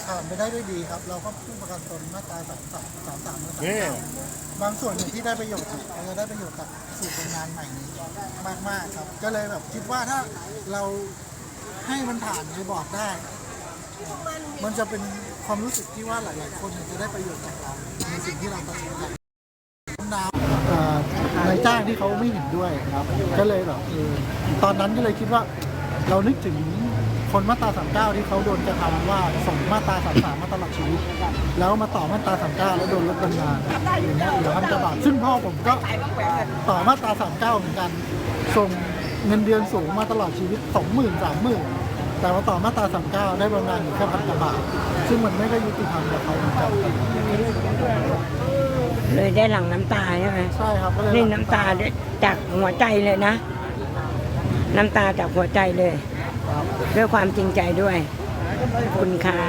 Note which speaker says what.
Speaker 1: ผ่านไปได้ด้วยดีครับเราก็ผู้ประกันตนมาตรา33และ39บางส่วนที่ได้ประโยชน์เราจะได้ประโยชน์จากสูตรโรงงานใหม่นี้มากๆครับก็เลยแบบคิดว่าถ้าเราให้มันผ่านในบอร์ดได้มันจะเป็นความรู้สึกที่ว่าหลายๆคนจะได้ประโยชน์จากเราในสิ่งที่เราตัดสินใจน้ำนายจ้างที่เขาไม่เห็นด้วยครับก็เลยแบบตอนนั้นก็เลยคิดว่าเรานึกถึงคนมาตรา39ที่เขาโดนกระทำว่าส่งมาตรา33มาตลอดชีวิตแล้วมาต่อมาตรา39แล้วโดนลดบำนาญอย่างเงี้ยเหลือ1,000 บาทซึ่งพ่อผมก็ต่อมาตรา39เหมือนกันส่งเงินเดือนสูงมาตลอดชีวิต 20,000 30,000แต่ว่าต่อมาตรา39ได้บำนาญอยู่แค่1,000 บาทซึ่งมันไม่ได้ยุติธรรมกับเขาเหมือนกัน
Speaker 2: เลยได้หลั่งน้ำตาใช่ไหม
Speaker 1: ใช่ครับ
Speaker 2: นี่น้ำตาจากหัวใจเลยนะน้ำตาจากหัวใจเลยด้วยความจริงใจด้วยคุณค่ะ